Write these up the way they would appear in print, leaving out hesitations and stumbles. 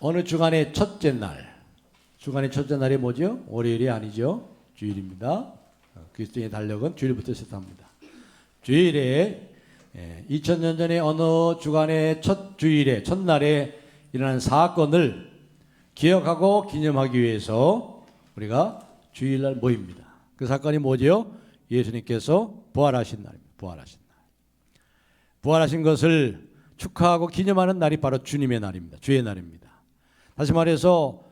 어느 주간의 첫째 날, 주간의 첫째 날이 뭐죠? 월요일이 아니죠. 주일입니다. 그리스도인의 달력은 주일부터 시작합니다. 주일에 2000년 전에 어느 주간의 첫 주일에 첫날에 일어난 사건을 기억하고 기념하기 위해서 우리가 주일날 모입니다. 그 사건이 뭐죠? 예수님께서 부활하신 날입니다. 부활하신 날. 부활하신 것을 축하하고 기념하는 날이 바로 주님의 날입니다. 주의 날입니다. 다시 말해서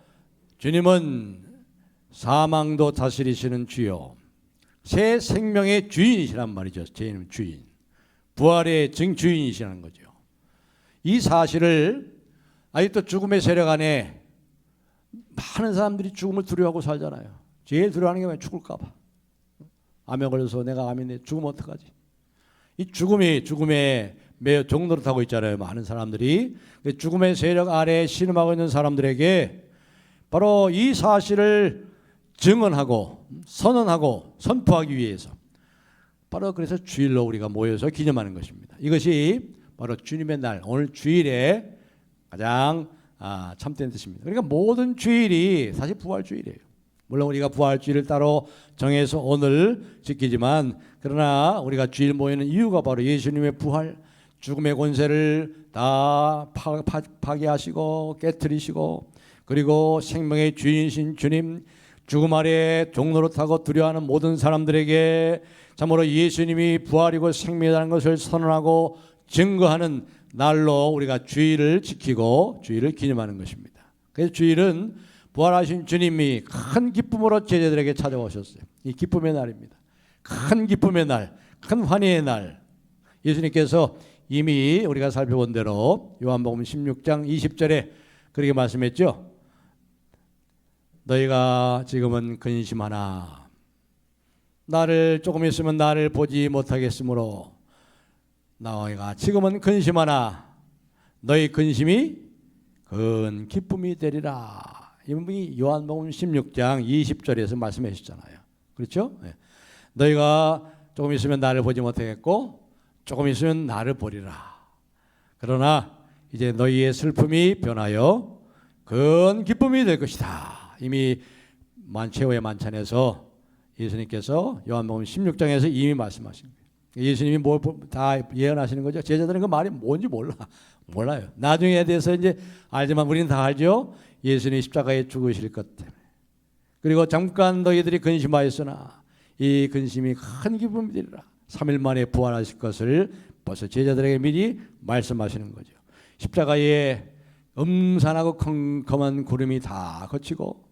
주님은 사망도 다스리시는 주요, 새 생명의 주인이시란 말이죠. 제 주인, 부활의 증주인이시라는 거죠. 이 사실을 아직도 죽음의 세력 안에 많은 사람들이 죽음을 두려워하고 살잖아요. 제일 두려워하는 게 왜? 죽을까 봐. 암에 걸려서 내가 암인데 죽으면 어떡하지? 이 죽음에 매우 종노릇하고 있잖아요. 많은 사람들이. 죽음의 세력 아래에 신음하고 있는 사람들에게 바로 이 사실을 증언하고 선언하고 선포하기 위해서 바로 그래서 주일로 우리가 모여서 기념하는 것입니다. 이것이 바로 주님의 날, 오늘 주일에 가장 참된 뜻입니다. 그러니까 모든 주일이 사실 부활주일이에요. 물론 우리가 부활주일을 따로 정해서 오늘 지키지만, 그러나 우리가 주일 모이는 이유가 바로 예수님의 부활, 죽음의 권세를 다 파괴하시고 깨뜨리시고, 그리고 생명의 주인이신 주님, 죽음 아래 종노릇하고 두려워하는 모든 사람들에게 참으로 예수님이 부활이고 생명이라는 것을 선언하고 증거하는 날로 우리가 주일을 지키고 주일을 기념하는 것입니다. 그래서 주일은 부활하신 주님이 큰 기쁨으로 제자들에게 찾아오셨어요. 이 기쁨의 날입니다. 큰 기쁨의 날, 큰 환희의 날. 예수님께서 이미 우리가 살펴본 대로 요한복음 16장 20절에 그렇게 말씀했죠. 너희가 지금은 근심하나 나를 조금 있으면 나를 보지 못하겠으므로 너희가 지금은 근심하나 너희 근심이 큰 기쁨이 되리라. 이분이 요한복음 16장 20절에서 말씀하셨잖아요. 그렇죠? 네. 너희가 조금 있으면 나를 보지 못하겠고 조금 있으면 나를 보리라. 그러나 이제 너희의 슬픔이 변하여 큰 기쁨이 될 것이다. 이미 최후의 만찬에서 예수님께서 요한복음 16장에서 이미 말씀하신 거예요. 예수님이 뭘 다 예언하시는 거죠. 제자들은 그 말이 뭔지 몰라요. 나중에 대해서 이제 알지만 우리는 다 알죠. 예수님이 십자가에 죽으실 것 때문에. 그리고 잠깐 너희들이 근심하였으나 이 근심이 큰 기쁨이 되리라. 3일 만에 부활하실 것을 벌써 제자들에게 미리 말씀하시는 거죠. 십자가에 음산하고 컴컴한 구름이 다 거치고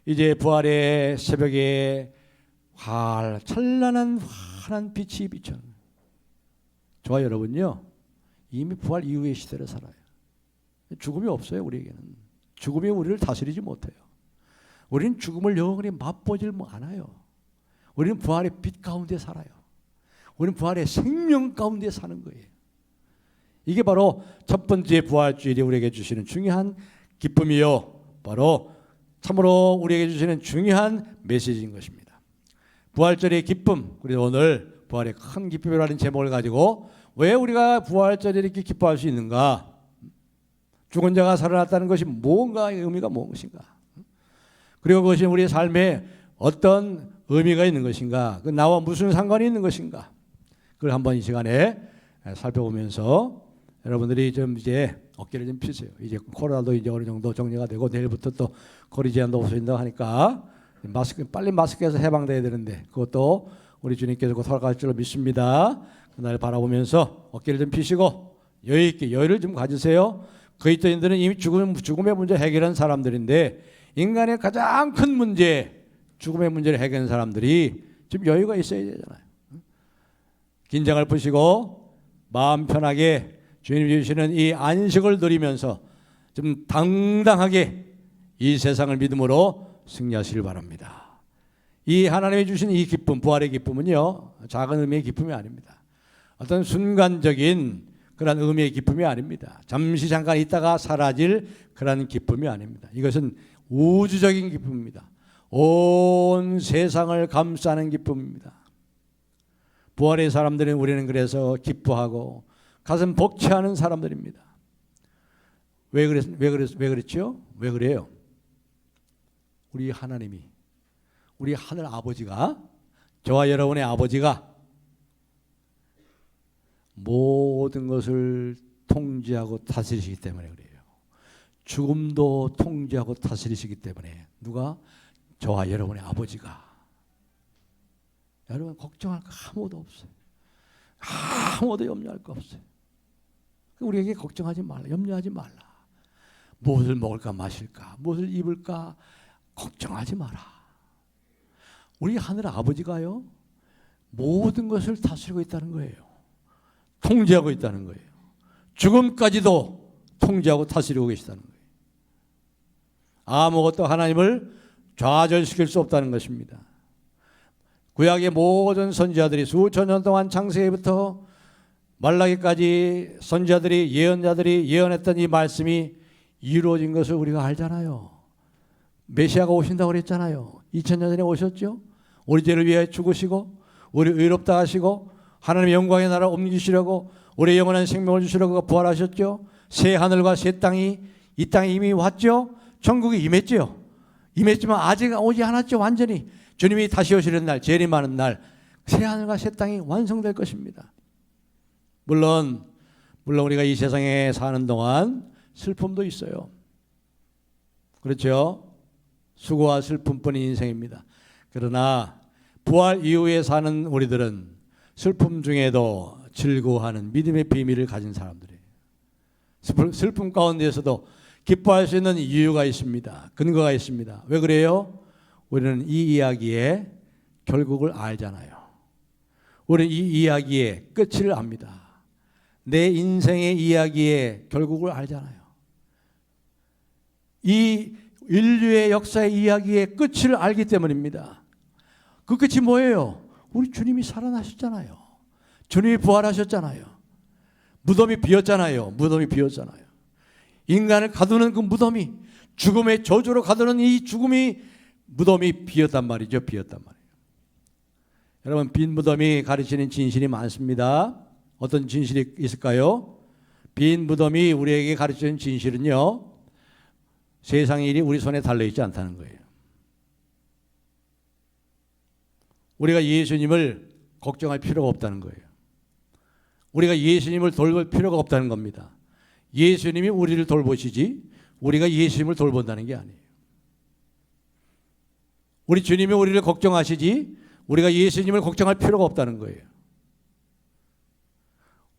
이제 부활의 새벽에 찬란한 환한 빛이 비쳐. 저와 여러분요, 이미 부활 이후의 시대를 살아요. 죽음이 없어요. 우리에게는 죽음이 우리를 다스리지 못해요. 우리는 죽음을 영원히 맛보질 않아요. 우리는 부활의 빛 가운데 살아요. 우리는 부활의 생명 가운데 사는 거예요. 이게 바로 첫 번째 부활주일이 우리에게 주시는 중요한 기쁨이요, 바로 참으로 우리에게 주시는 중요한 메시지인 것입니다. 부활절의 기쁨, 그래서 오늘 부활의 큰 기쁨이라는 제목을 가지고 왜 우리가 부활절에 이렇게 기뻐할 수 있는가? 죽은 자가 살아났다는 것이 뭔가, 의미가 무엇인가? 그리고 그것이 우리의 삶에 어떤 의미가 있는 것인가? 그 나와 무슨 상관이 있는 것인가? 그걸 한번 이 시간에 살펴보면서 여러분들이 좀 이제 어깨를 좀 펴세요. 이제 코로나도 이제 어느 정도 정리가 되고 내일부터 또 거리 제한도 없어진다고 하니까 빨리 마스크에서 해방돼야 되는데 그것도 우리 주님께서 곧 허락할 줄로 믿습니다. 그날 바라보면서 어깨를 좀 펴시고 여유 있게 여유를 좀 가지세요. 그리스도인들은 이미 죽음의 문제 해결한 사람들인데 인간의 가장 큰 문제, 죽음의 문제를 해결한 사람들이 좀 여유가 있어야 되잖아요. 긴장을 푸시고 마음 편하게 주님이 주시는 이 안식을 누리면서 좀 당당하게 이 세상을 믿음으로 승리하시길 바랍니다. 이 하나님이 주신 이 기쁨, 부활의 기쁨은요, 작은 의미의 기쁨이 아닙니다. 어떤 순간적인 그런 의미의 기쁨이 아닙니다. 잠시 잠깐 있다가 사라질 그런 기쁨이 아닙니다. 이것은 우주적인 기쁨입니다. 온 세상을 감싸는 기쁨입니다. 부활의 사람들은 우리는 그래서 기뻐하고 가슴 벅차는 사람들입니다. 왜 그랬죠? 왜 그래요? 우리 하나님이, 우리 하늘 아버지가, 저와 여러분의 아버지가 모든 것을 통제하고 다스리시기 때문에 그래요. 죽음도 통제하고 다스리시기 때문에. 누가? 저와 여러분의 아버지가. 여러분 걱정할 거 아무도 없어요. 아무도 염려할 거 없어요. 우리에게 걱정하지 말라, 염려하지 말라. 무엇을 먹을까 마실까, 무엇을 입을까 걱정하지 마라. 우리 하늘 아버지가요 모든 것을 다스리고 있다는 거예요. 통제하고 있다는 거예요. 죽음까지도 통제하고 다스리고 계시다는 거예요. 아무것도 하나님을 좌절시킬 수 없다는 것입니다. 구약의 모든 선지자들이 수천 년 동안 창세기부터 말라기까지 선지자들이, 예언자들이 예언했던 이 말씀이 이루어진 것을 우리가 알잖아요. 메시아가 오신다고 그랬잖아요. 2000년 전에 오셨죠. 우리 죄를 위해 죽으시고 우리 의롭다 하시고 하나님의 영광의 나라 옮기시려고 우리 영원한 생명을 주시려고 부활하셨죠. 새 하늘과 새 땅이, 이 땅에 이미 왔죠. 천국이 임했죠. 임했지만 아직 오지 않았죠. 완전히 주님이 다시 오시는 날, 재림하는 날 새 하늘과 새 땅이 완성될 것입니다. 물론 우리가 이 세상에 사는 동안 슬픔도 있어요. 그렇죠? 수고와 슬픔뿐인 인생입니다. 그러나 부활 이후에 사는 우리들은 슬픔 중에도 즐거워하는 믿음의 비밀을 가진 사람들이에요. 슬픔 가운데에서도 기뻐할 수 있는 이유가 있습니다. 근거가 있습니다. 왜 그래요? 우리는 이 이야기의 결국을 알잖아요. 우리는 이 이야기의 끝을 압니다. 내 인생의 이야기의 결국을 알잖아요. 이 인류의 역사의 이야기의 끝을 알기 때문입니다. 그 끝이 뭐예요? 우리 주님이 살아나셨잖아요. 주님이 부활하셨잖아요. 무덤이 비었잖아요. 무덤이 비었잖아요. 인간을 가두는 그 무덤이, 죽음의 저주로 가두는 이 무덤이 비었단 말이죠. 비었단 말이에요. 여러분, 빈 무덤이 가르치는 진실이 많습니다. 어떤 진실이 있을까요? 빈 무덤이 우리에게 가르치는 진실은요, 세상의 일이 우리 손에 달려있지 않다는 거예요. 우리가 예수님을 걱정할 필요가 없다는 거예요. 우리가 예수님을 돌볼 필요가 없다는 겁니다. 예수님이 우리를 돌보시지 우리가 예수님을 돌본다는 게 아니에요. 우리 주님이 우리를 걱정하시지 우리가 예수님을 걱정할 필요가 없다는 거예요.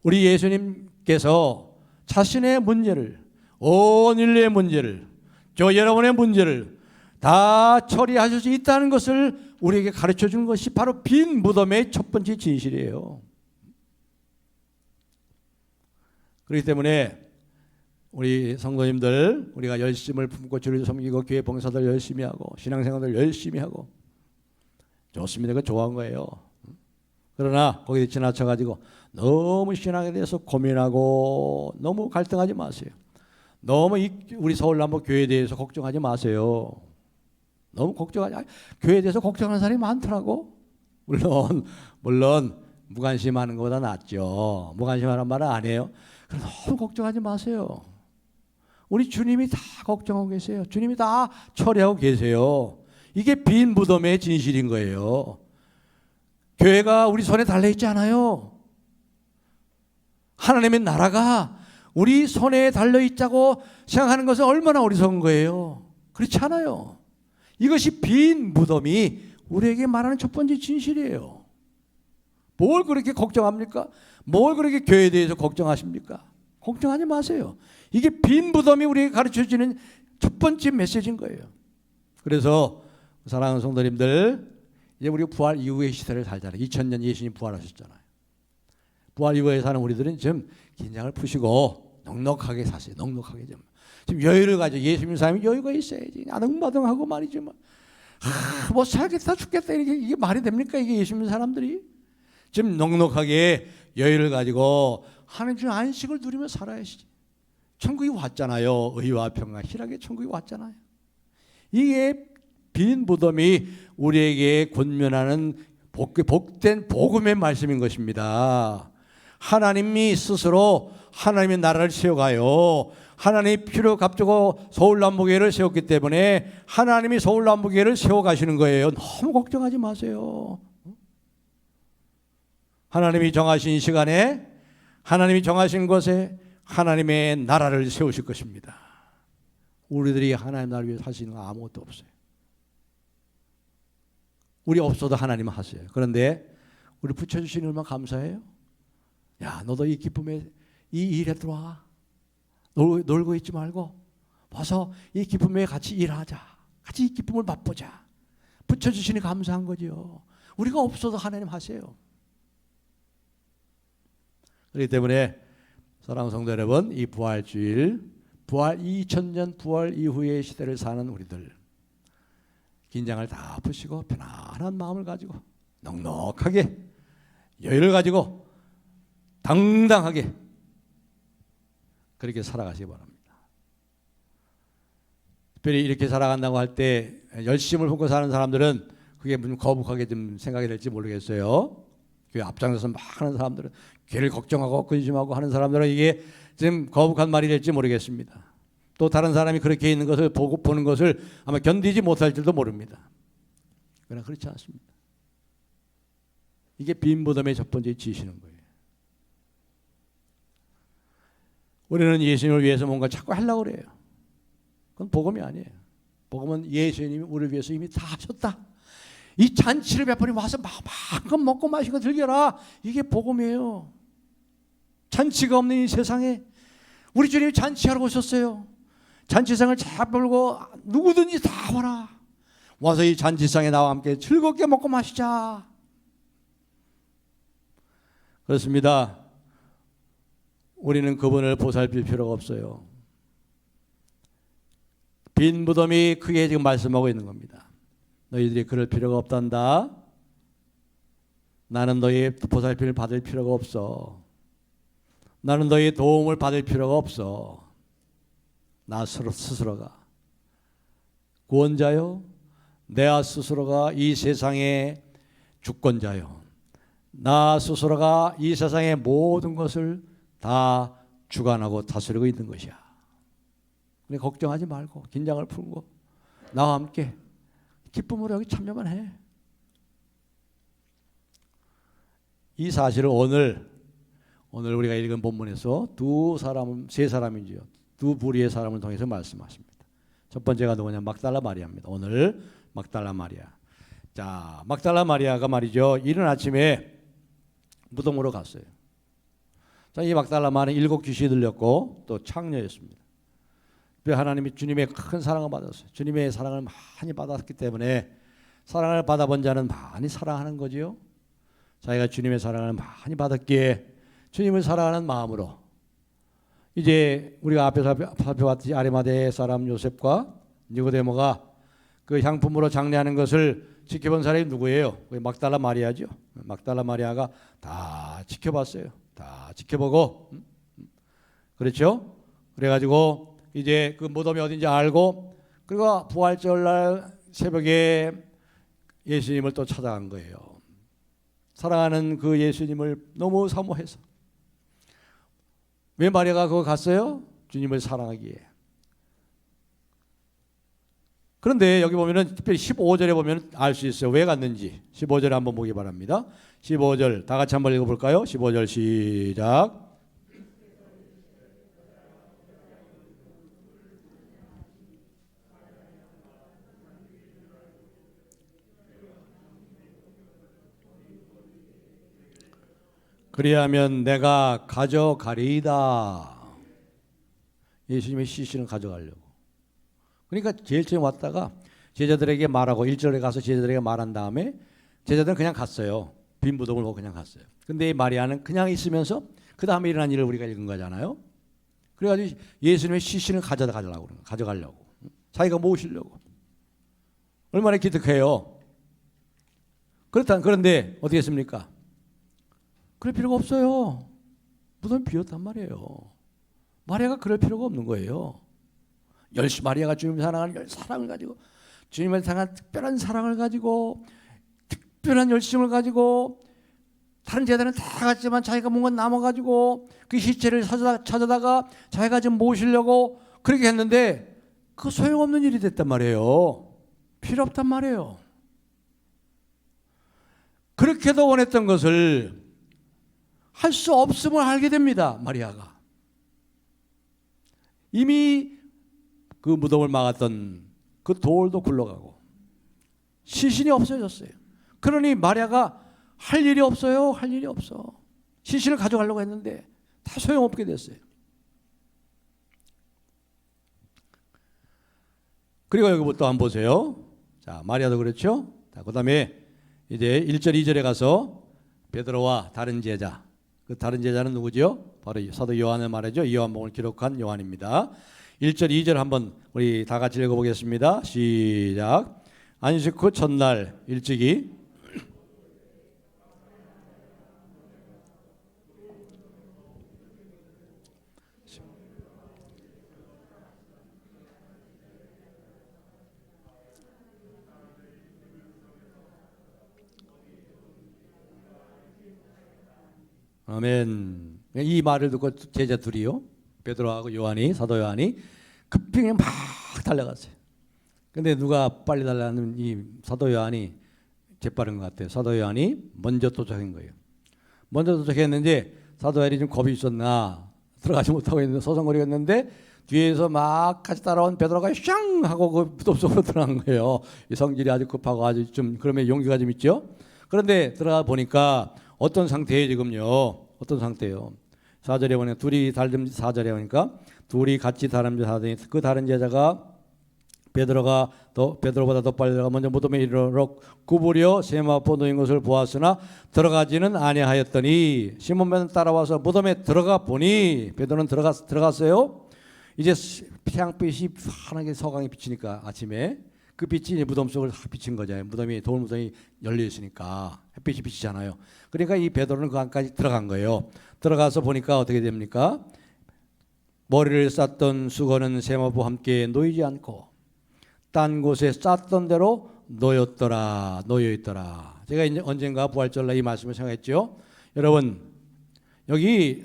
우리 예수님께서 자신의 문제를, 온 인류의 문제를, 저 여러분의 문제를 다 처리하실 수 있다는 것을 우리에게 가르쳐 주는 것이 바로 빈 무덤의 첫 번째 진실이에요. 그렇기 때문에 우리 성도님들, 우리가 열심을 품고 주를 섬기고 교회 봉사들 열심히 하고 신앙생활들 열심히 하고 좋습니다. 그거 좋아한 거예요. 그러나 거기에 지나쳐가지고 너무 신앙에 대해서 고민하고 너무 갈등하지 마세요. 너무 우리 서울남북교회에 대해서 걱정하지 마세요. 너무 걱정하지. 교회에 대해서 걱정하는 사람이 많더라고. 물론 무관심하는 것보다 낫죠. 무관심하는 말은 안 해요. 너무 걱정하지 마세요. 우리 주님이 다 걱정하고 계세요. 주님이 다 처리하고 계세요. 이게 빈 무덤의 진실인 거예요. 교회가 우리 손에 달려있지 않아요. 하나님의 나라가 우리 손에 달려있자고 생각하는 것은 얼마나 어리석은 거예요. 그렇지 않아요. 이것이 빈 무덤이 우리에게 말하는 첫 번째 진실이에요. 뭘 그렇게 걱정합니까? 뭘 그렇게 교회에 대해서 걱정하십니까? 걱정하지 마세요. 이게 빈 무덤이 우리에게 가르쳐주는 첫 번째 메시지인 거예요. 그래서 사랑하는 성도님들, 이제 우리가 부활 이후의 시대를 살잖아요. 2000년 예수님 부활하셨잖아요. 부활 이후에 사는 우리들은 좀 긴장을 푸시고 넉넉하게 사세요. 넉넉하게 좀. 지금 여유를 가져. 예수님 사람이 여유가 있어야지. 아등바등하고 말이지 뭐. 뭐 살겠다 죽겠다 이게 말이 됩니까? 이게 예수님 사람들이 좀 넉넉하게 여유를 가지고 하나님 주신 안식을 누리며 살아야지. 천국이 왔잖아요. 의와 평화 희락의 천국이 왔잖아요. 이게 빈 무덤이 우리에게 권면하는 복된 복음의 말씀인 것입니다. 하나님이 스스로 하나님의 나라를 세워가요. 하나님이 피로 값주고 서울남북교회를 세웠기 때문에 하나님이 서울남북교회를 세워가시는 거예요. 너무 걱정하지 마세요. 하나님이 정하신 시간에 하나님이 정하신 곳에 하나님의 나라를 세우실 것입니다. 우리들이 하나님 나라를 위해서 할 수 있는 거 아무것도 없어요. 우리 없어도 하나님은 하세요. 그런데 우리 붙여주시니 얼마나 감사해요. 야, 너도 이 기쁨에 이 일에 들어와. 놀고 있지 말고 와서 이 기쁨에 같이 일하자. 같이 이 기쁨을 맛보자. 붙여주시니 감사한 거죠. 우리가 없어도 하나님 하세요. 그렇기 때문에 사랑하는 성도 여러분, 이 부활주일, 부활 2000년 부활 이후의 시대를 사는 우리들, 긴장을 다 푸시고 편안한 마음을 가지고 넉넉하게 여유를 가지고 당당하게 그렇게 살아가시기 바랍니다. 특별히 이렇게 살아간다고 할 때 열심을 품고 사는 사람들은 그게 무슨 거북하게 좀 생각이 될지 모르겠어요. 교회 앞장서서 막 하는 사람들은, 교회를 걱정하고 근심하고 하는 사람들은 이게 좀 거북한 말이 될지 모르겠습니다. 또 다른 사람이 그렇게 있는 것을 보는 것을 아마 견디지 못할 줄도 모릅니다. 그러나 그렇지 않습니다. 이게 빈부덤의 첫 번째 지시는 거예요. 우리는 예수님을 위해서 뭔가 자꾸 하려고 그래요. 그건 복음이 아니에요. 복음은 예수님이 우리를 위해서 이미 다 하셨다. 이 잔치를 베풀이 와서 마음껏 먹고 마시고 즐겨라. 이게 복음이에요. 잔치가 없는 이 세상에 우리 주님이 잔치하러 오셨어요. 잔치상을 잘 벌고 누구든지 다 와라. 와서 이 잔치상에 나와 함께 즐겁게 먹고 마시자. 그렇습니다. 우리는 그분을 보살필 필요가 없어요. 빈 무덤이 크게 지금 말씀하고 있는 겁니다. 너희들이 그럴 필요가 없단다. 나는 너희의 보살핌을 받을 필요가 없어. 나는 너희의 도움을 받을 필요가 없어. 나 스스로가 구원자요, 내 스스로가 이 세상의 주권자요, 나 스스로가 이 세상의 모든 것을 다 주관하고 다스리고 있는 것이야. 그래, 걱정하지 말고 긴장을 풀고 나와 함께 기쁨으로 여기 참여만 해. 이 사실을 오늘 우리가 읽은 본문에서 세 사람이지요. 두 부류의 사람을 통해서 말씀하십니다. 첫 번째가 누구냐? 막달라 마리아입니다. 오늘 막달라 마리아. 자, 막달라 마리아가 말이죠. 이른 아침에 무덤으로 갔어요. 자, 이 막달라 마리아는 7 귀신이 들렸고 또 창녀였습니다. 하나님이 주님의 큰 사랑을 받았어요. 주님의 사랑을 많이 받았기 때문에 사랑을 받아본 자는 많이 사랑하는 거지요. 자기가 주님의 사랑을 많이 받았기에 주님을 사랑하는 마음으로 이제 우리가 앞에서 살펴봤듯이 아리마대 사람 요셉과 니고데모가 그 향품으로 장례하는 것을 지켜본 사람이 누구예요? 막달라 마리아죠. 막달라 마리아가 다 지켜봤어요. 다 지켜보고, 그렇죠? 그래가지고 이제 그 무덤이 어딘지 알고, 그리고 부활절날 새벽에 예수님을 또 찾아간 거예요. 사랑하는 그 예수님을 너무 사모해서. 왜 마리아가 그거 갔어요? 주님을 사랑하기에. 그런데 여기 보면은 특별히 15절에 보면 알 수 있어요. 왜 갔는지. 15절에 한번 보기 바랍니다. 15절 다 같이 한번 읽어볼까요? 15절 시작. 그리하면 내가 가져가리이다. 예수님의 시신을 가져가려고. 그러니까 제일 처음 왔다가 제자들에게 말하고 1절에 가서 제자들에게 말한 다음에 제자들은 그냥 갔어요. 빈 무덤을 보고 그냥 갔어요. 근데 이 마리아는 그냥 있으면서 그 다음에 일어난 일을 우리가 읽은 거잖아요. 그래가지고 예수님의 시신을 가져가려고 그런 거예요. 가져가려고. 자기가 모시려고. 얼마나 기특해요. 그런데 어떻게 했습니까? 그럴 필요가 없어요. 무덤이 비었단 말이에요. 마리아가 그럴 필요가 없는 거예요. 마리아가 주님을 사랑하는 사랑을 가지고, 주님을 향한 특별한 사랑을 가지고, 특별한 열심을 가지고 다른 제자는 다 갔지만 자기가 뭔가 남아가지고 그 시체를 찾아다가 자기가 좀 모시려고 그렇게 했는데 그 소용없는 일이 됐단 말이에요. 필요 없단 말이에요. 그렇게도 원했던 것을 할 수 없음을 알게 됩니다. 마리아가. 이미 그 무덤을 막았던 그 돌도 굴러가고 시신이 없어졌어요. 그러니 마리아가 할 일이 없어요. 할 일이 없어. 시신을 가져가려고 했는데 다 소용없게 됐어요. 그리고 여기부터 한번 보세요. 자, 마리아도 그렇죠. 자, 그 다음에 이제 1절 2절에 가서 베드로와 다른 제자, 그 다른 제자는 누구죠? 바로 사도 요한을 말하죠. 요한복음을 기록한 요한입니다. 1절 2절 한번 우리 다 같이 읽어보겠습니다. 시작. 안식 후 첫날 일찍이 아멘. 이 말을 듣고 제자 둘이요, 베드로하고 요한이, 사도 요한이 급히 그냥 막 달려갔어요. 근데 누가 빨리 달려가는 이 사도 요한이 재빠른 것 같아요. 사도 요한이 먼저 도착한 거예요. 먼저 도착했는데 사도 요한이 좀 겁이 있었나 들어가지 못하고 있는데 서성거리겠는데 뒤에서 막 같이 따라온 베드로가 샹 하고 그 무덤 속으로 들어간 거예요. 이 성질이 아주 급하고 아주 좀 그러면 용기가 좀 있죠. 그런데 들어가 보니까 어떤 상태예요 지금요? 어떤 상태예요? 4절에 보니까 둘이 다른 4절에 보니까 둘이 같이 다른 제자더니 그 다른 제자가 베드로보다 더 빨리 들어가 먼저 무덤에 이르러 구부려 세마포 놓인 것을 보았으나 들어가지는 아니하였더니 시몬 베드로는 따라와서 무덤에 들어가 보니 베드로는 들어갔어요. 이제 태양빛이 환하게 서강이 비치니까 아침에 그 빛이 무덤 속을 비친 거잖아요. 무덤이 돌 무덤이 열려 있으니까 햇빛이 비치잖아요. 그러니까 이 베드로는 그 안까지 들어간 거예요. 들어가서 보니까 어떻게 됩니까? 머리를 쌌던 수건은 세마포와 함께 놓이지 않고 딴 곳에 쌌던 대로 놓여 있더라. 제가 이제 언젠가 부활절날 이 말씀을 생각했죠. 여러분 여기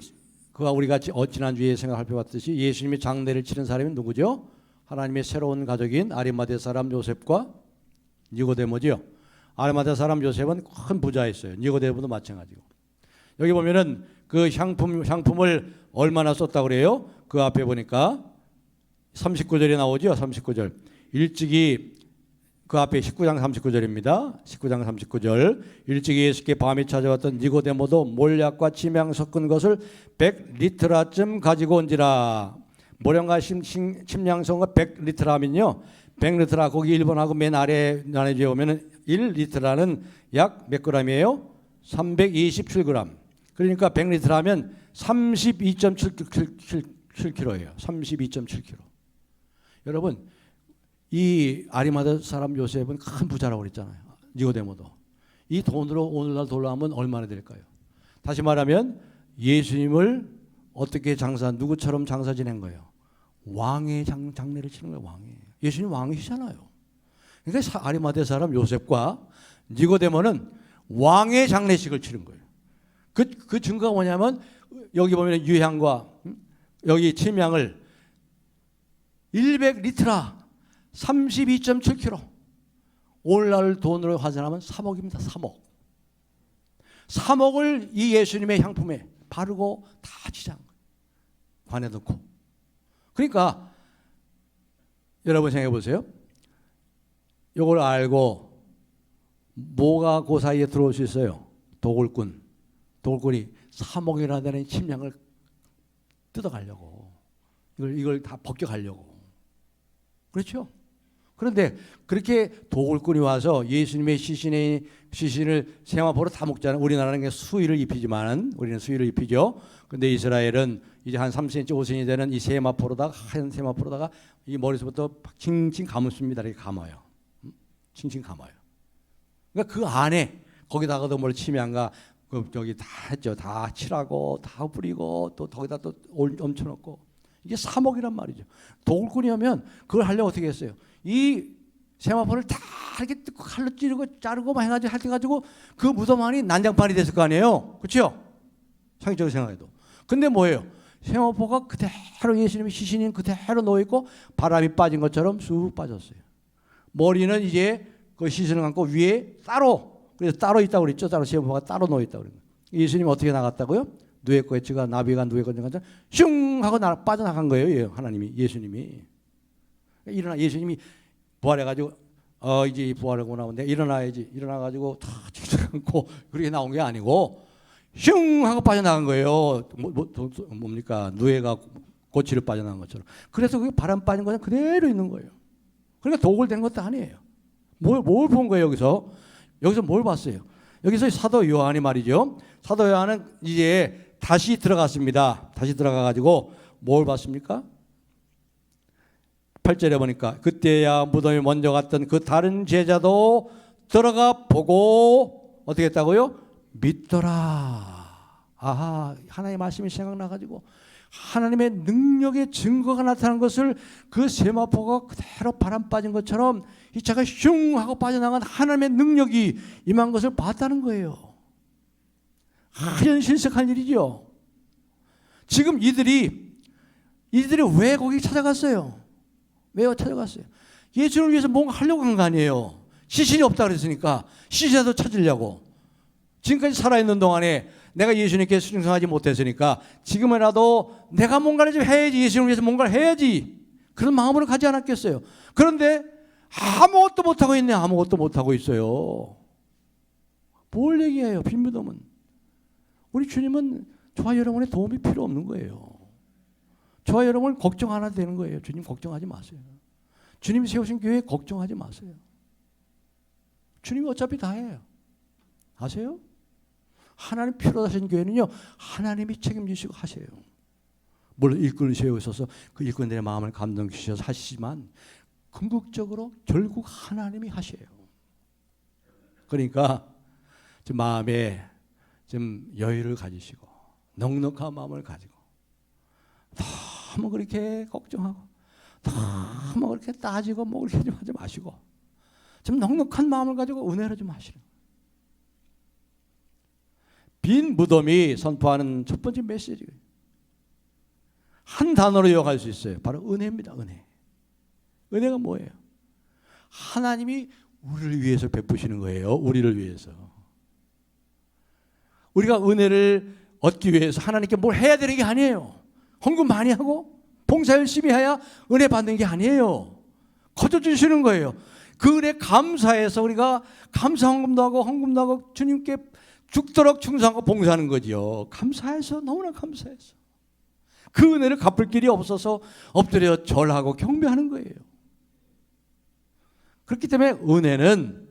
그가 우리가 지난주에 생각해봤듯이 예수님이 장례를 치른 사람이 누구죠? 하나님의 새로운 가족인 아리마대 사람 요셉과 니고데모지요. 아리마대 사람 요셉은 큰 부자였어요. 니고데모도 마찬가지고. 여기 보면은 그 향품을 얼마나 썼다고 그래요? 그 앞에 보니까 39절에 나오죠. 39절. 일찍이 그 앞에 19장 39절입니다. 19장 39절. 일찍이 예수께 밤에 찾아왔던 니고데모도 몰약과 침향 섞은 것을 100리트라쯤 가지고 온지라. 모량과 침향 섞은 거 100리트라면요. 100리트라 거기 1번하고 맨 아래 나눠져 오면은 1리트라는 약 몇 g이에요? 327g. 그러니까 100리트라면 32.7kg예요. 32.7kg. 여러분 이 아리마다 사람 요셉은 큰 부자라고 그랬잖아요. 니고데모도. 이 돈으로 오늘날 돌로 하면 얼마나 될까요? 다시 말하면 예수님을 어떻게 누구처럼 장사 지낸 거예요? 왕의 장례를 치는 거예요. 왕이. 예수님 왕이시잖아요. 그러니까 아리마대 사람 요셉과 니고데모는 왕의 장례식을 치른 거예요. 그 증거가 뭐냐면 여기 보면 유향과 여기 침향을 100리트라 32.7kg. 오늘날 돈으로 환산하면 3억입니다. 3억을 이 예수님의 향품에 바르고 다 치장 관에 넣고. 그러니까 여러분 생각해 보세요. 이걸 알고 뭐가 그 사이에 들어올 수 있어요? 도굴꾼이 3억이라는 침량을 뜯어가려고 이걸 다 벗겨가려고. 그렇죠? 그런데 그렇게 도굴꾼이 와서 예수님의 시신을 세마포로 다 먹잖아요. 우리나라는 수의를 입히지만 우리는 수의를 입히죠. 근데 이스라엘은 이제 한 3cm, 5cm 되는 이 세마포로다가 하얀 세마포로다가 이 머리서부터 칭칭 감습니다. 이렇게 감아요. 칭칭 감아요. 그러니까 그 안에 거기다가도 뭘 침향가 저기 다 했죠. 다 칠하고 다 뿌리고 또 거기다 또 얹혀놓고 이게 3억이란 말이죠. 도굴꾼이 하면 그걸 하려고 어떻게 했어요? 이 세마포를 다 이렇게 뜯고 칼로 찌르고 자르고 막 해가지고 할 때 가지고 그 무덤 안이 난장판이 됐을 거 아니에요. 그렇죠? 상식적으로 생각해도. 근데 뭐예요? 세마포가 그대로 예수님의 시신인 그대로 놓여있고 바람이 빠진 것처럼 쑥 빠졌어요. 머리는 이제 그 시신을 감고 위에 따로, 그래서 따로 있다고 그랬죠. 따로 세마포가 따로 놓여있다고 그랬어요. 예수님이 어떻게 나갔다고요? 누에 거에 지가 나비가 누에 거에 가서 슝 하고 빠져나간 거예요. 하나님이, 예수님이. 일어나, 예수님이 부활해가지고 이제 부활하고 나오는데 일어나야지. 일어나가지고 다 찍고 그렇게 나온 게 아니고 슝 하고 빠져나간 거예요. 뭡니까? 누에가 고치를 빠져나간 것처럼. 그래서 그게 바람 빠진 것은 그대로 있는 거예요. 그러니까 도굴된 것도 아니에요. 뭘 본 거예요, 여기서? 여기서 뭘 봤어요? 여기서 사도 요한이 말이죠. 사도 요한은 이제 다시 들어갔습니다. 다시 들어가가지고 뭘 봤습니까? 8절에 보니까 그때야 무덤에 먼저 갔던 그 다른 제자도 들어가 보고 어떻게 했다고요? 믿더라. 아하, 하나님의 말씀이 생각나가지고 하나님의 능력의 증거가 나타난 것을 그 세마포가 그대로 바람 빠진 것처럼 이 차가 슝 하고 빠져나간 하나님의 능력이 임한 것을 봤다는 거예요. 현실적한 일이죠. 지금 이들이 왜 거기 찾아갔어요? 왜요? 찾아갔어요. 예수를 위해서 뭔가 하려고 한 거 아니에요. 시신이 없다 그랬으니까 시신이라도 찾으려고. 지금까지 살아있는 동안에 내가 예수님께 순종하지 못했으니까 지금이라도 내가 뭔가를 좀 해야지. 예수님을 위해서 뭔가를 해야지. 그런 마음으로 가지 않았겠어요. 그런데 아무것도 못하고 있네. 아무것도 못하고 있어요. 뭘 얘기해요? 빈무덤은. 우리 주님은 저와 여러분의 도움이 필요 없는 거예요. 저와 여러분을 걱정 안 해도 되는 거예요. 주님 걱정하지 마세요. 주님이 세우신 교회 걱정하지 마세요. 주님이 어차피 다 해요. 아세요? 하나님 필요하신 교회는요, 하나님이 책임지시고 하세요. 물론 일꾼을 세우셔서 그 일꾼들의 마음을 감동 주셔서 하시지만 궁극적으로 결국 하나님이 하세요. 그러니까 좀 마음에 좀 여유를 가지시고 넉넉한 마음을 가지고 너무 그렇게 걱정하고 너무 그렇게 따지고 뭐 그렇게 좀 하지 마시고 좀 넉넉한 마음을 가지고 은혜를 좀 하시는 거예요. 빈 무덤이 선포하는 첫 번째 메시지예요. 한 단어로 요약할 수 있어요. 바로 은혜입니다. 은혜. 은혜가 뭐예요? 하나님이 우리를 위해서 베푸시는 거예요. 우리를 위해서. 우리가 은혜를 얻기 위해서 하나님께 뭘 해야 되는 게 아니에요. 헌금 많이 하고 봉사 열심히 해야 은혜 받는 게 아니에요. 거저 주시는 거예요. 그 은혜 감사해서 우리가 감사 헌금도 하고 주님께 죽도록 충성하고 봉사하는 거죠. 감사해서, 너무나 감사해서. 그 은혜를 갚을 길이 없어서 엎드려 절하고 경배하는 거예요. 그렇기 때문에 은혜는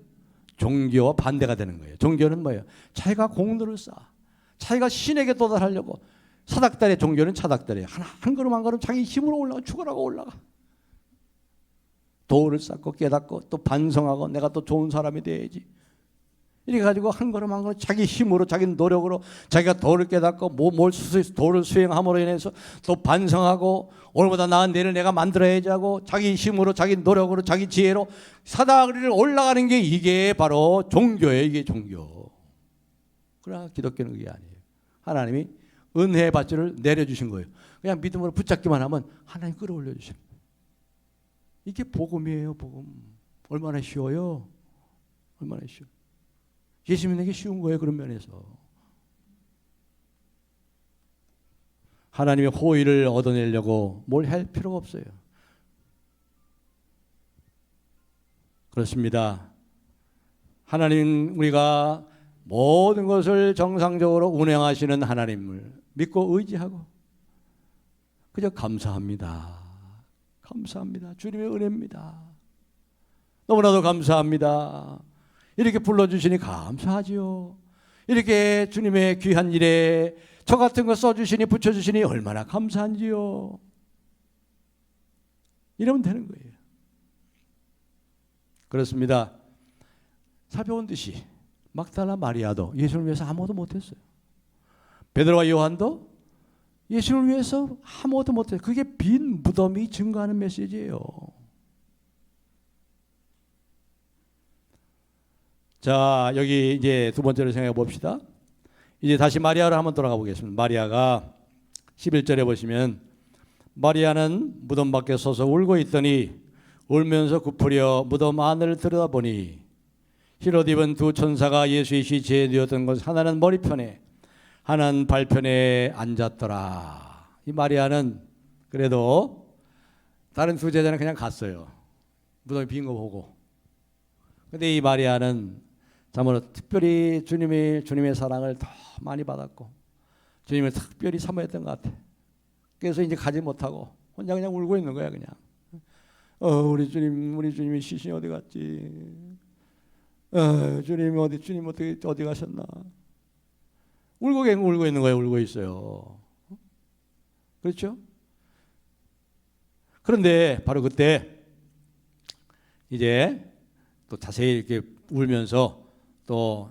종교와 반대가 되는 거예요. 종교는 뭐예요? 자기가 공로를 쌓아. 자기가 신에게 도달하려고. 사닥다리의 종교는 차닥다리예요. 한 걸음 한 걸음 자기 힘으로 올라가, 죽어라고 올라가. 도를 쌓고 깨닫고 또 반성하고 내가 또 좋은 사람이 돼야지. 이렇게 가지고 한 걸음 한 걸음 자기 힘으로, 자기 노력으로 자기가 도를 깨닫고 도를 수행함으로 인해서 또 반성하고 오늘보다 나은 내일을 내가 만들어야지 하고 자기 힘으로, 자기 노력으로, 자기 지혜로 사다리를 올라가는 게 이게 바로 종교예요. 이게 종교. 그러나 기독교는 그게 아니에요. 하나님이 은혜의 밧줄을 내려주신 거예요. 그냥 믿음으로 붙잡기만 하면 하나님 끌어올려 주시는 거예요. 이게 복음이에요. 복음. 얼마나 쉬워요. 얼마나 쉬워. 예수님에게 쉬운 거예요. 그런 면에서. 하나님의 호의를 얻어내려고 뭘 할 필요가 없어요. 그렇습니다. 하나님, 우리가 모든 것을 정상적으로 운행하시는 하나님을 믿고 의지하고 그저 감사합니다. 감사합니다. 주님의 은혜입니다. 너무나도 감사합니다. 이렇게 불러주시니 감사하지요. 이렇게 주님의 귀한 일에 저 같은 거 써주시니 붙여주시니 얼마나 감사한지요. 이러면 되는 거예요. 그렇습니다. 살펴본 듯이 막달라 마리아도 예수를 위해서 아무것도 못했어요. 베드로와 요한도 예수를 위해서 아무것도 못했어요. 그게 빈 무덤이 증거하는 메시지예요. 자, 여기 이제 두 번째로 생각해 봅시다. 이제 다시 마리아로 한번 돌아가 보겠습니다. 마리아가 11절에 보시면 마리아는 무덤 밖에 서서 울고 있더니 울면서 굽으려 무덤 안을 들여다보니 흰옷 입은 두 천사가 예수의 시체에 누웠던 곳, 하나는 머리편에 하나는 발편에 앉았더라. 이 마리아는 그래도 다른 두 제자는 그냥 갔어요. 무덤이 빈 거 보고. 근데 이 마리아는 참으로 특별히 주님의 사랑을 더 많이 받았고 주님을 특별히 사모했던 것 같아. 그래서 이제 가지 못하고 혼자 그냥 울고 있는 거야. 그냥 우리 주님이 시신이 어디 갔지? 주님 어디 가셨나? 울고 있는 거예요. 울고 있어요. 그렇죠? 그런데 바로 그때 이제 또 자세히 이렇게 울면서 또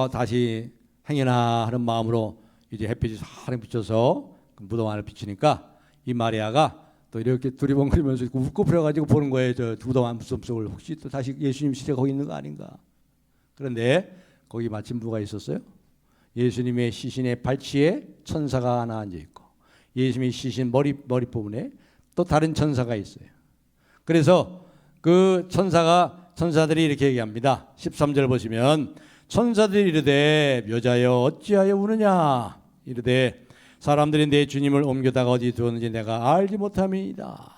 다시 행여나 하는 마음으로 이제 햇빛이 사랑 비춰서 무덤 안을 비추니까 이 마리아가 또 이렇게 두리번거리면서 웃고 부려가지고 보는 거예요. 저 무덤 안 무덤 속을 혹시 또 다시 예수님 시체가 거기 있는 거 아닌가? 그런데 거기 마침 누가 있었어요? 예수님의 시신의 발치에 천사가 하나 앉아 있고 예수님의 시신 머리 부분에 또 다른 천사가 있어요. 그래서 그 천사들이 이렇게 얘기합니다. 13절 보시면 천사들이 이르되 여자여 어찌하여 우느냐 이르되 사람들이 내 주님을 옮겨다가 어디 두었는지 내가 알지 못함이다.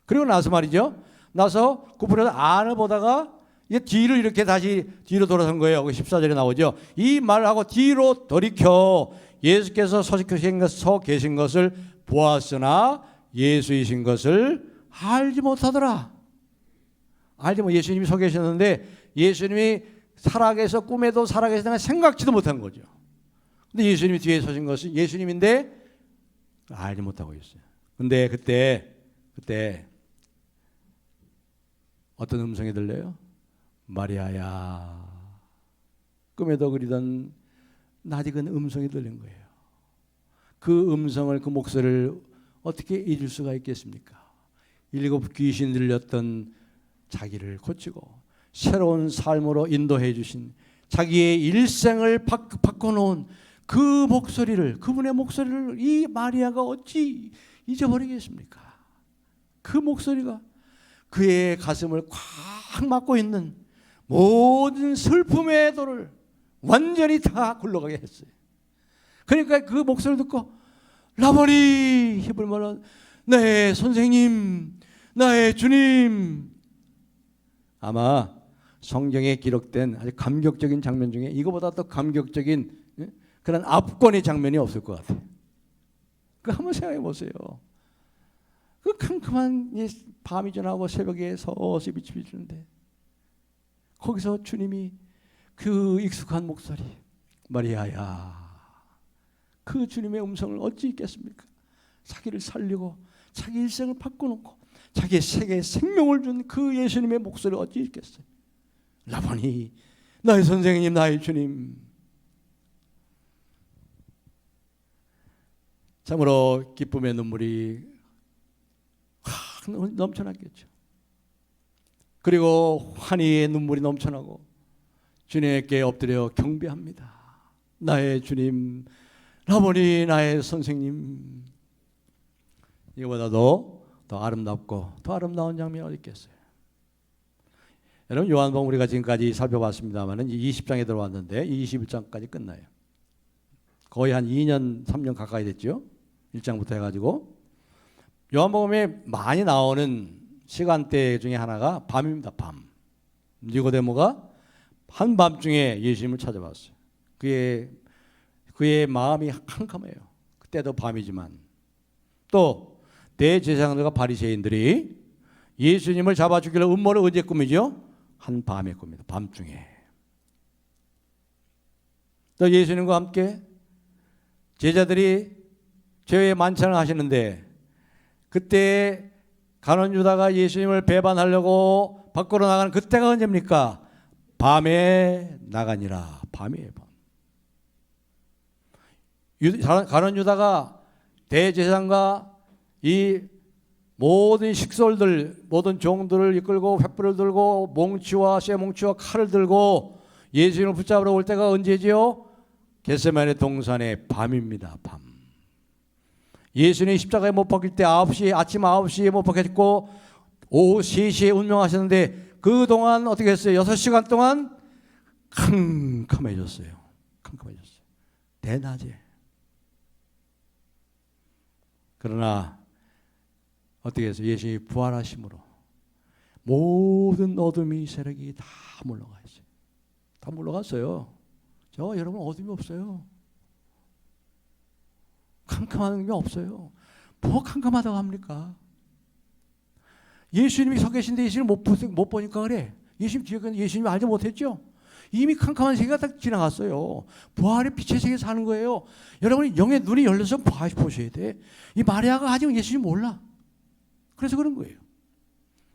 그리고 나서 말이죠. 나서 구부려서 안을 보다가 이게 뒤를 이렇게 다시 뒤로 돌아선 거예요. 14절에 나오죠. 이 말을 하고 뒤로 돌이켜 예수께서 서 계신 것을 보았으나 예수이신 것을 알지 못하더라. 예수님이 서 계셨는데 예수님이 살아계서 꿈에도 살아계시다가 생각지도 못한 거죠. 근데 예수님이 뒤에 서신 것은 예수님인데 알지 못하고 있어요. 근데 그때 어떤 음성이 들려요? 마리아야. 꿈에도 그리던 낯익은 음성이 들린 거예요. 그 음성을, 그 목소리를 어떻게 잊을 수가 있겠습니까? 7 귀신 들렸던 자기를 고치고 새로운 삶으로 인도해 주신 자기의 일생을 바꿔놓은 그 목소리를, 그분의 목소리를 이 마리아가 어찌 잊어버리겠습니까? 그 목소리가 그의 가슴을 꽉 막고 있는 모든 슬픔의 돌을 완전히 다 굴러가게 했어요. 그러니까 그 목소리를 듣고 라보니 히브리 말로 나의 선생님, 나의 주님. 아마 성경에 기록된 아주 감격적인 장면 중에 이거보다 더 감격적인 그런 압권의 장면이 없을 것 같아요. 그 한번 생각해 보세요. 그 캄캄한 밤이 지나고 새벽에 서서히 빛이 비추는데 거기서 주님이 그 익숙한 목소리 마리아야, 그 주님의 음성을 어찌 잊겠습니까? 자기를 살리고 자기 일생을 바꿔놓고 자기의 세계에 생명을 준 그 예수님의 목소리를 어찌 잊겠어요? 라보니 나의 선생님, 나의 주님. 참으로 기쁨의 눈물이 확 넘쳐났겠죠. 그리고 환희의 눈물이 넘쳐나고 주님께 엎드려 경배합니다. 나의 주님, 라보니 나의 선생님. 이거보다도 더 아름답고 더 아름다운 장면이 어디 있겠어요? 여러분, 요한복음 우리가 지금까지 살펴봤습니다만 20장에 들어왔는데 21장까지 끝나요. 거의 한 2년 3년 가까이 됐죠. 1장부터 해가지고 요한복음에 많이 나오는 시간대 중에 하나가 밤입니다. 밤. 니고데모가 한밤중에 예수님을 찾아봤어요. 그의 마음이 캄캄해요. 그때도 밤이지만 또 대제사장들과 바리새인들이 예수님을 잡아 죽이려 음모를 언제 꾸미죠? 한밤에 꿉니다. 밤중에. 또 예수님과 함께 제자들이 죄의 만찬을 하시는데 그때 가룟 유다가 예수님을 배반하려고 밖으로 나가는 그때가 언제입니까? 밤에 나가니라. 밤이에요. 밤. 가룟 유다가 대제사장과 이 모든 식솔들, 모든 종들을 이끌고 횃불을 들고 몽치와 쇠몽치와 칼을 들고 예수님을 붙잡으러 올 때가 언제지요? 겟세마네 동산의 밤입니다. 밤. 예수님이 십자가에 못 박힐 때 아침 9시에 못 박혔고 오후 3시에 운명하셨는데 그동안 어떻게 했어요? 6시간 동안 캄캄해졌어요. 캄캄해졌어요. 대낮에. 그러나 어떻게 해서 예수님이 부활하심으로 모든 어둠이 세력이 다 물러가 있어요. 다 물러갔어요. 저 여러분 어둠이 없어요. 캄캄한 게 없어요. 뭐 캄캄하다고 합니까? 예수님이 서 계신데 예수님 못 보니까 그래. 예수님 뒤에 예수님이 알지 못했죠? 이미 캄캄한 세계가 딱 지나갔어요. 부활의 빛의 세계에 사는 거예요. 여러분이 영의 눈이 열려서 보셔야 돼. 이 마리아가 아직 예수님 몰라. 그래서 그런 거예요.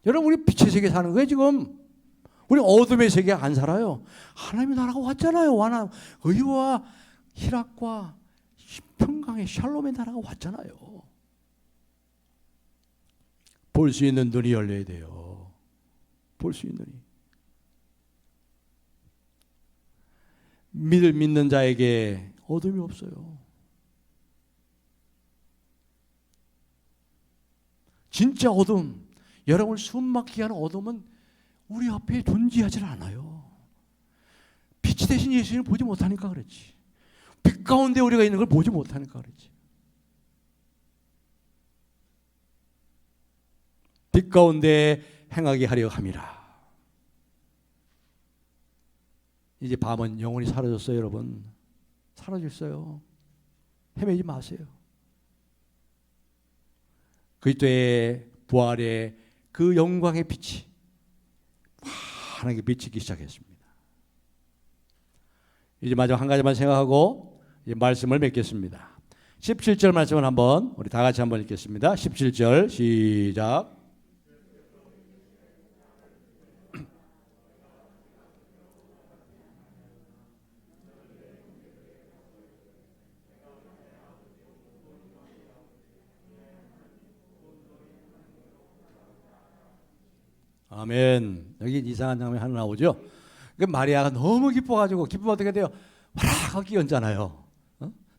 여러분 우리 빛의 세계에 사는 거예요 지금. 우리 어둠의 세계에 안 살아요. 하나님의 나라가 왔잖아요. 의와 희락과 평강의 샬롬의 나라가 왔잖아요. 볼 수 있는 눈이 열려야 돼요. 볼 수 있는 눈이. 믿는 자에게 어둠이 없어요. 진짜 어둠, 여러분을 숨막히게 하는 어둠은 우리 앞에 존재하지 않아요. 빛이 대신 예수님을 보지 못하니까 그렇지. 빛 가운데 우리가 있는 걸 보지 못하니까 그렇지. 빛 가운데 행하게 하려 함이라. 이제 밤은 영원히 사라졌어요, 여러분. 사라졌어요. 헤매지 마세요. 그리스도의 부활의 그 영광의 빛이 환하게 비치기 시작했습니다. 이제 마지막 한 가지만 생각하고 이제 말씀을 맺겠습니다. 17절 말씀을 한번 우리 다 같이 한번 읽겠습니다. 17절 시작. 아멘. 여기 이상한 장면이 하나 나오죠. 그 마리아가 너무 기뻐가지고 기쁘면 어떻게 돼요? 와라가 끼얹잖아요.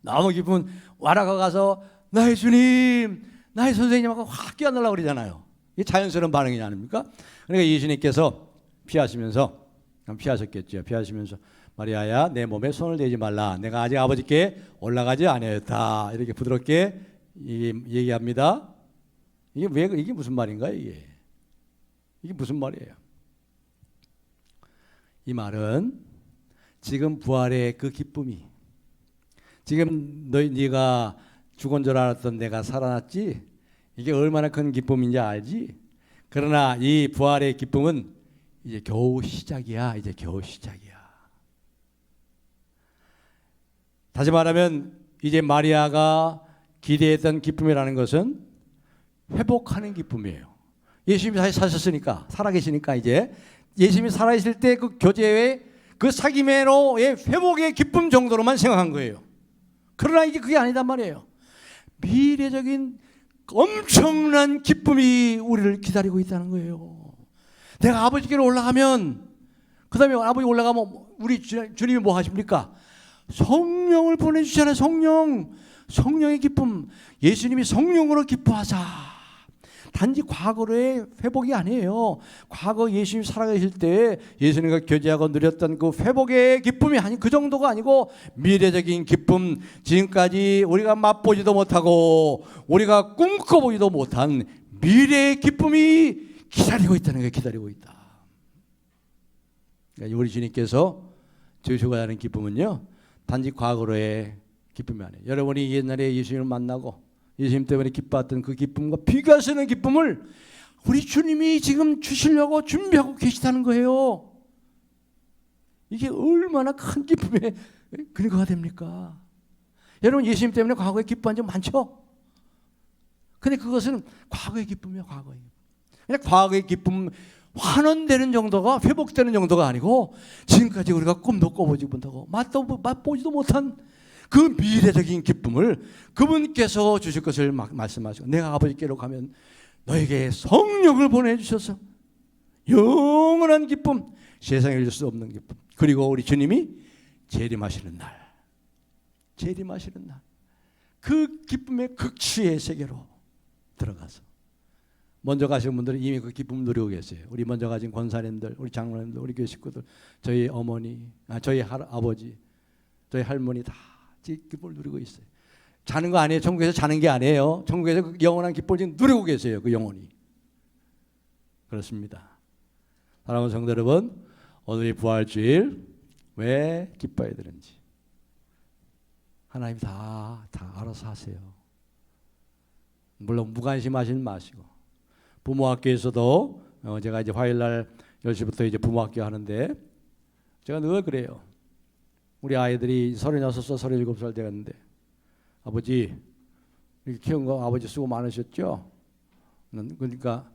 너무 기쁘면 와라가 가서 나의 주님, 나의 선생님하고 확 끼얹으려고 그러잖아요. 이게 자연스러운 반응이 아닙니까? 그러니까 예수님께서 피하셨겠죠. 피하시면서 마리아야 내 몸에 손을 대지 말라. 내가 아직 아버지께 올라가지 아니하였다. 이렇게 부드럽게 얘기합니다. 이게 무슨 말인가요? 이게 무슨 말이에요? 이 말은 지금 부활의 그 기쁨이, 지금 네가 죽은 줄 알았던 내가 살아났지? 이게 얼마나 큰 기쁨인지 알지? 그러나 이 부활의 기쁨은 이제 겨우 시작이야. 이제 겨우 시작이야. 다시 말하면 이제 마리아가 기대했던 기쁨이라는 것은 회복하는 기쁨이에요. 예수님이 다시 사셨으니까, 살아계시니까 이제 예수님이 살아있을 때 그 교제의 그 사귐의로의 회복의 기쁨 정도로만 생각한 거예요. 그러나 이게 그게 아니단 말이에요. 미래적인 엄청난 기쁨이 우리를 기다리고 있다는 거예요. 내가 아버지께로 올라가면, 그 다음에 아버지 올라가면 우리 주님이 뭐 하십니까? 성령을 보내주잖아요. 성령의 기쁨. 예수님이 성령으로 기뻐하사. 단지 과거로의 회복이 아니에요. 과거 예수님이 살아계실 때 예수님과 교제하고 누렸던 그 회복의 기쁨이 그 정도가 아니고 미래적인 기쁨, 지금까지 우리가 맛보지도 못하고 우리가 꿈꿔보지도 못한 미래의 기쁨이 기다리고 있다는 거예요. 기다리고 있다. 그러니까 우리 주님께서 주시고자 하는 기쁨은요, 단지 과거로의 기쁨이 아니에요. 여러분이 옛날에 예수님을 만나고 예수님 때문에 기뻐했던 그 기쁨과 비교할 수 있는 기쁨을 우리 주님이 지금 주시려고 준비하고 계시다는 거예요. 이게 얼마나 큰 기쁨의 근거가 됩니까? 여러분 예수님 때문에 과거에 기뻐한 적 많죠? 근데 그것은 과거의 기쁨이에요. 과거의 기쁨. 그냥 과거의 기쁨 환원되는 정도가, 회복되는 정도가 아니고 지금까지 우리가 꿈도 꿔보지 못하고 맛보지도 못한 그 미래적인 기쁨을 그분께서 주실 것을 말씀하시고, 내가 아버지께로 가면 너에게 성령을 보내주셔서 영원한 기쁨, 세상에 줄 수 없는 기쁨, 그리고 우리 주님이 재림하시는 날, 재림하시는 날, 그 기쁨의 극치의 세계로 들어가서 먼저 가신 분들은 이미 그 기쁨을 누리고 계세요. 우리 먼저 가신 권사님들, 우리 장로님들, 우리 교회 식구들, 저희 어머니, 저희 아버지, 저희 할머니 다 기쁨을 누리고 있어요. 자는 거 아니에요. 천국에서 자는 게 아니에요. 천국에서 그 영원한 기쁨을 지금 누리고 계세요. 그 영혼이. 그렇습니다. 사랑하는 성도 여러분, 오늘이 부활주일 왜 기뻐해야 되는지 하나님 다 알아서 하세요. 물론 무관심하시는 마시고, 부모학교에서도 제가 이제 화요일날 10시부터 이제 부모학교 하는데 제가 늘 그래요. 우리 아이들이 36살, 37살 되었는데 아버지 이렇게 키운 거 아버지 수고 많으셨죠? 그러니까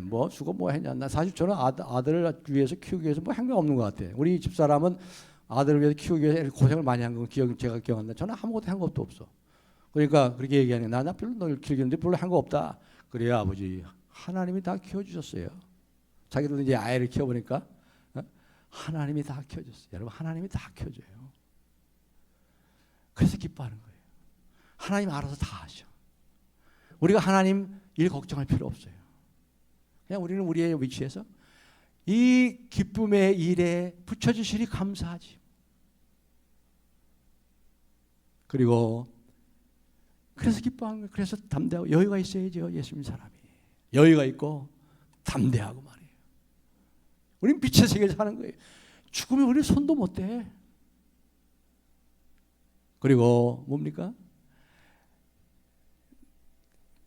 뭐 수고 뭐 했냐? 나 사실 저는 아들을 위해서 키우기 위해서 뭐 한 게 없는 것 같아요. 우리 집사람은 아들을 위해서 키우기 위해서 고생을 많이 한 건 제가 기억한다. 저는 아무것도 한 것도 없어. 그러니까 그렇게 얘기하는 나 별로 널 키우겠는데 별로 한 거 없다. 그래요 아버지. 하나님이 다 키워주셨어요. 자기들도 이제 아이를 키워보니까 하나님이 다 키워줬어요. 여러분 하나님이 다 키워줘요. 그래서 기뻐하는 거예요. 하나님 알아서 다 하셔. 우리가 하나님 일 걱정할 필요 없어요. 그냥 우리는 우리의 위치에서 이 기쁨의 일에 붙여주시니 감사하지. 그리고 그래서 기뻐하는 거예요. 그래서 담대하고 여유가 있어야죠. 예수님 사람이 여유가 있고 담대하고 말이에요. 우리는 빛의 세계에서 사는 거예요. 죽으면 우리 손도 못 대. 그리고 뭡니까?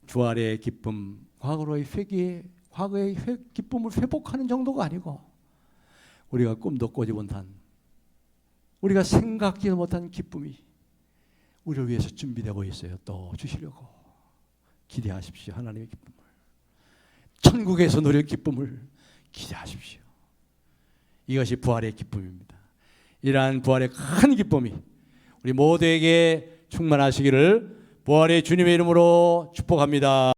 부활의 기쁨, 과거의 기쁨을 회복하는 정도가 아니고 우리가 꿈도 꾸지 못한, 우리가 생각지도 못한 기쁨이 우리를 위해서 준비되고 있어요. 또 주시려고 기대하십시오. 하나님의 기쁨을, 천국에서 누릴 기쁨을 기대하십시오. 이것이 부활의 기쁨입니다. 이러한 부활의 큰 기쁨이 우리 모두에게 충만하시기를 부활의 주님의 이름으로 축복합니다.